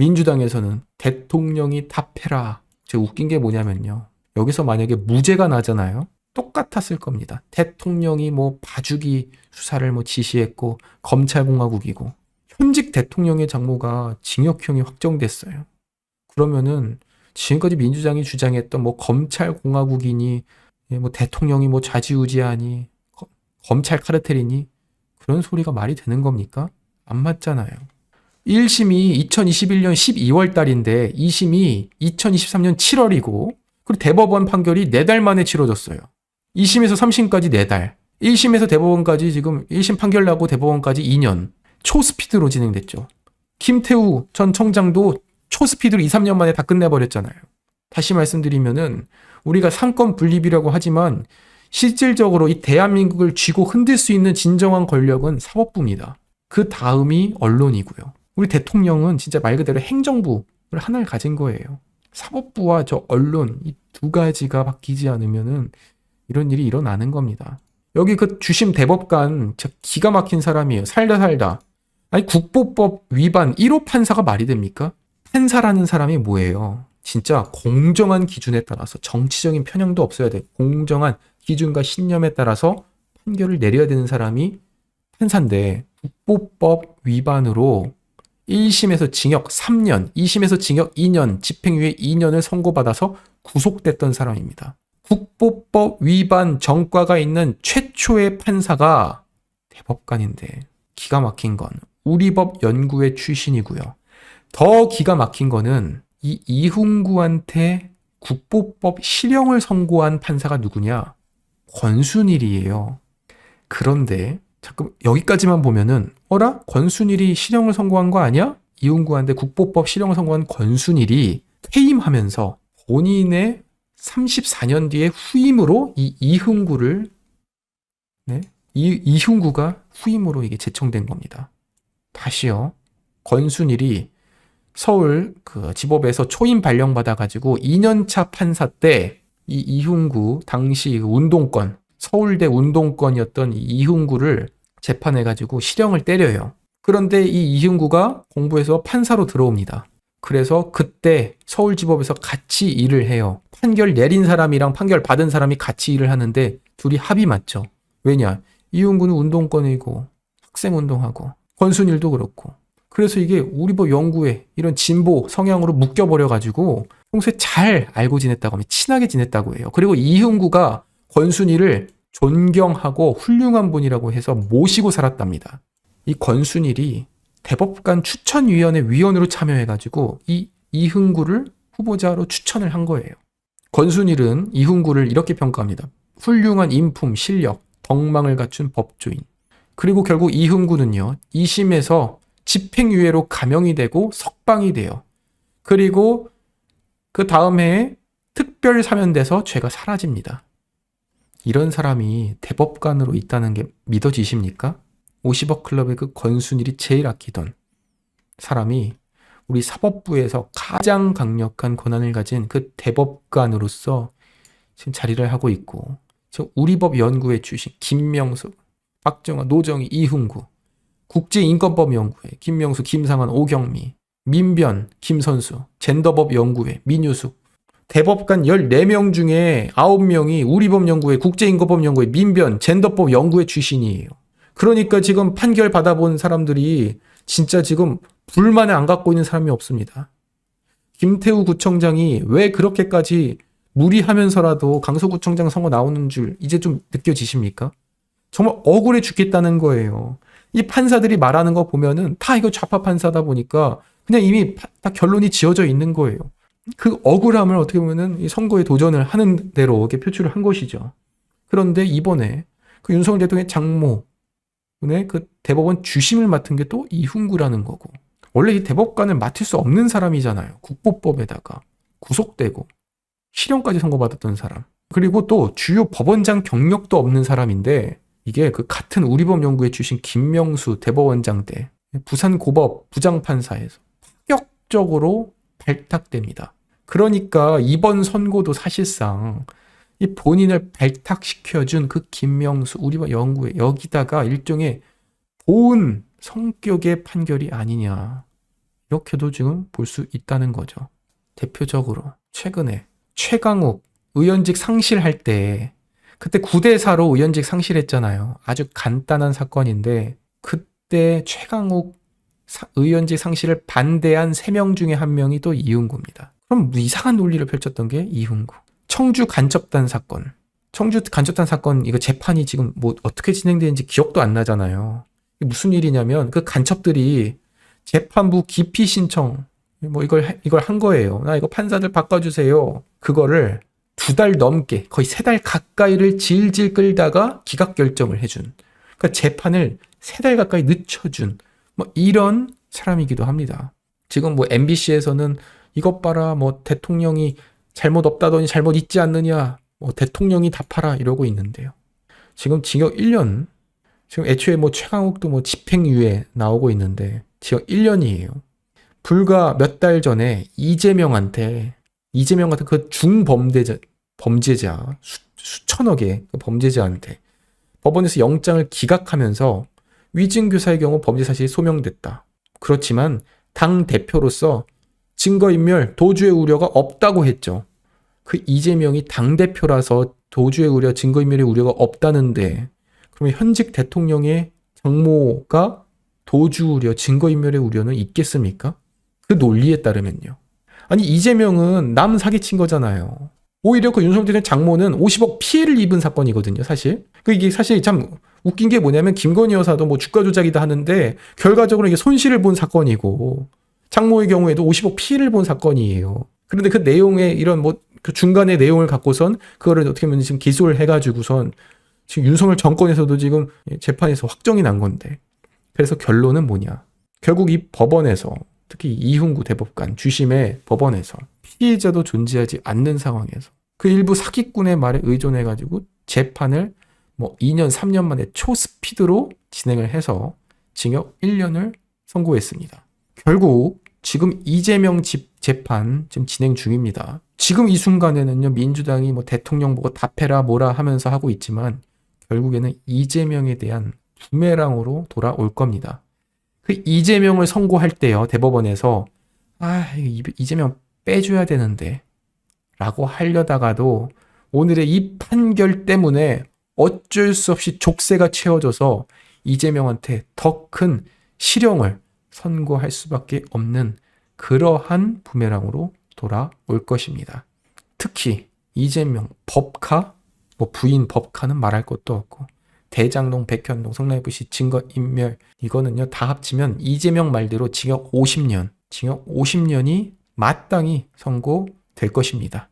민주당에서는 대통령이 답해라. 제가 웃긴 게 뭐냐면요. 여기서 만약에 무죄가 나잖아요. 똑같았을 겁니다. 대통령이 뭐 봐주기 수사를 뭐 지시했고 검찰공화국이고 현직 대통령의 장모가 징역형이 확정됐어요. 그러면은 지금까지 민주당이 주장했던 뭐 검찰공화국이니 뭐 대통령이 뭐 좌지우지하니 검찰 카르텔이니 그런 소리가 말이 되는 겁니까? 안 맞잖아요. 1심이 2021년 12월 달인데 2심이 2023년 7월이고 그리고 대법원 판결이 4달 만에 치러졌어요. 2심에서 3심까지 4달, 1심에서 대법원까지 지금 1심 판결 나고 대법원까지 2년 초스피드로 진행됐죠. 김태우 전 청장도 초스피드로 2, 3년 만에 다 끝내버렸잖아요. 다시 말씀드리면은 우리가 삼권 분립이라고 하지만 실질적으로 이 대한민국을 쥐고 흔들 수 있는 진정한 권력은 사법부입니다. 그 다음이 언론이고요. 우리 대통령은 진짜 말 그대로 행정부를 하나를 가진 거예요. 사법부와 저 언론 이 두 가지가 바뀌지 않으면은 이런 일이 일어나는 겁니다. 여기 그 주심 대법관 진짜 기가 막힌 사람이에요. 살다. 아니 국보법 위반 1호 판사가 말이 됩니까? 판사라는 사람이 뭐예요? 진짜 공정한 기준에 따라서 정치적인 편향도 없어야 돼. 공정한 기준과 신념에 따라서 판결을 내려야 되는 사람이 판사인데 국보법 위반으로 1심에서 징역 3년, 2심에서 징역 2년, 집행유예 2년을 선고받아서 구속됐던 사람입니다. 국보법 위반 전과가 있는 최초의 판사가 대법관인데 기가 막힌 건 우리법 연구회 출신이고요. 더 기가 막힌 거는 이 이훈구한테 국보법 실형을 선고한 판사가 누구냐? 권순일이에요. 그런데 잠깐 여기까지만 보면은 어라? 권순일이 실형을 선고한 거 아니야? 이훈구한테 국보법 실형을 선고한 권순일이 퇴임하면서 본인의 34년 뒤에 후임으로 이 이훈구를 이훈구가 후임으로 이게 제청된 겁니다. 다시요. 권순일이 서울 그 지법에서 초임 발령받아 가지고 2년차 판사 때 이 이훈구 당시 운동권 서울대 운동권이었던 이 이훈구를 재판해 가지고 실형을 때려요. 그런데 이 이훈구가 공부해서 판사로 들어옵니다. 그래서 그때 서울지법에서 같이 일을 해요. 판결 내린 사람이랑 판결 받은 사람이 같이 일을 하는데 둘이 합이 맞죠. 왜냐? 이훈구는 운동권이고 학생운동하고 권순일도 그렇고 그래서 이게 우리법 연구회 이런 진보 성향으로 묶여버려가지고 평소에 잘 알고 지냈다고 하면 친하게 지냈다고 해요. 그리고 이훈구가 권순일을 존경하고 훌륭한 분이라고 해서 모시고 살았답니다. 이 권순일이 대법관 추천위원회 위원으로 참여해가지고 이 이훈구를 후보자로 추천을 한 거예요. 권순일은 이훈구를 이렇게 평가합니다. 훌륭한 인품, 실력, 덕망을 갖춘 법조인. 그리고 결국 이훈구는요. 2심에서 집행유예로 감형이 되고 석방이 돼요. 그리고 그 다음 해에 특별 사면돼서 죄가 사라집니다. 이런 사람이 대법관으로 있다는 게 믿어지십니까? 50억 클럽의 그 권순일이 제일 아끼던 사람이 우리 사법부에서 가장 강력한 권한을 가진 그 대법관으로서 지금 자리를 하고 있고 우리법 연구회 출신 김명수, 박정아, 노정희, 이훈구 국제인권법 연구회 김명수, 김상환, 오경미 민변, 김선수 젠더법 연구회 민유숙 대법관 14명 중에 9명이 우리법 연구회 국제인권법 연구회 민변 젠더법 연구회 출신이에요. 그러니까 지금 판결 받아본 사람들이 진짜 지금 불만을 안 갖고 있는 사람이 없습니다. 김태우 구청장이 왜 그렇게까지 무리하면서라도 강서구청장 선거 나오는 줄 이제 좀 느껴지십니까? 정말 억울해 죽겠다는 거예요. 이 판사들이 말하는 거 보면은 다 이거 좌파 판사다 보니까 그냥 이미 다 결론이 지어져 있는 거예요. 그 억울함을 어떻게 보면은 이 선거에 도전을 하는 대로 이렇게 표출을 한 것이죠. 그런데 이번에 그 윤석열 대통령의 장모의 그 대법원 주심을 맡은 게 또 이훈구라는 거고 원래 이 대법관을 맡을 수 없는 사람이잖아요. 국보법에다가 구속되고 실형까지 선고받았던 사람 그리고 또 주요 법원장 경력도 없는 사람인데 이게 그 같은 우리법 연구회 출신 김명수 대법원장 때 부산고법 부장판사에서 파격적으로 발탁됩니다. 그러니까 이번 선고도 사실상 이 본인을 발탁시켜준 그 김명수 우리법 연구회 여기다가 일종의 보은 성격의 판결이 아니냐 이렇게도 지금 볼 수 있다는 거죠. 대표적으로 최근에 최강욱 의원직 상실할 때 그때 9대4로 의원직 상실했잖아요. 아주 간단한 사건인데 그때 최강욱 의원직 상실을 반대한 3명 중에 1명이 또 이훈구입니다. 그럼 이상한 논리를 펼쳤던 게 이훈구. 청주 간첩단 사건. 청주 간첩단 사건 이거 재판이 지금 뭐 어떻게 진행되는지 기억도 안 나잖아요. 이게 무슨 일이냐면 그 간첩들이 재판부 기피 신청 뭐 이걸 한 거예요. 나 이거 판사들 바꿔주세요. 그거를 2달 넘게 거의 3달 가까이를 질질 끌다가 기각 결정을 해준. 그러니까 재판을 3달 가까이 늦춰준 뭐 이런 사람이기도 합니다. 지금 뭐 MBC에서는 이것 봐라 뭐 대통령이 잘못 없다더니 잘못 있지 않느냐 뭐 대통령이 답하라 이러고 있는데요. 지금 징역 1년 지금 애초에 뭐 최강욱도 뭐 집행유예 나오고 있는데 징역 1년이에요. 불과 몇 달 전에 이재명 같은 그 범죄자 수천억의 그 범죄자한테 법원에서 영장을 기각하면서 위증교사의 경우 범죄 사실이 소명됐다. 그렇지만 당 대표로서 증거인멸, 도주의 우려가 없다고 했죠. 그 이재명이 당 대표라서 도주의 우려, 증거인멸의 우려가 없다는데 그러면 현직 대통령의 장모가 도주 우려, 증거인멸의 우려는 있겠습니까? 그 논리에 따르면요. 아니 이재명은 남 사기친 거잖아요. 오히려 그 윤석열 대통령 장모는 50억 피해를 입은 사건이거든요, 사실. 이게 사실 참 웃긴 게 뭐냐면 김건희 여사도 뭐 주가 조작이다 하는데 결과적으로 이게 손실을 본 사건이고 장모의 경우에도 50억 피해를 본 사건이에요. 그런데 그 내용의 이런 뭐 그 중간의 내용을 갖고선 그거를 어떻게 보면 지금 기소를 해가지고선 지금 윤석열 정권에서도 지금 재판에서 확정이 난 건데 그래서 결론은 뭐냐? 결국 이 법원에서 특히 이훈구 대법관 주심의 법원에서 피해자도 존재하지 않는 상황에서 그 일부 사기꾼의 말에 의존해가지고 재판을 뭐 2년, 3년 만에 초스피드로 진행을 해서 징역 1년을 선고했습니다. 결국 지금 이재명 재판 지금 진행 중입니다. 지금 이 순간에는요, 민주당이 뭐 대통령 보고 답해라 뭐라 하면서 하고 있지만 결국에는 이재명에 대한 부메랑으로 돌아올 겁니다. 그 이재명을 선고할 때요, 대법원에서 이재명 빼줘야 되는데 라고 하려다가도 오늘의 이 판결 때문에 어쩔 수 없이 족쇄가 채워져서 이재명한테 더 큰 실형을 선고할 수밖에 없는 그러한 부메랑으로 돌아올 것입니다. 특히 이재명 법카, 뭐 부인 법카는 말할 것도 없고 대장동, 백현동, 성남FC 증거인멸 이거는요 다 합치면 이재명 말대로 징역 50년이 마땅히 선고될 것입니다.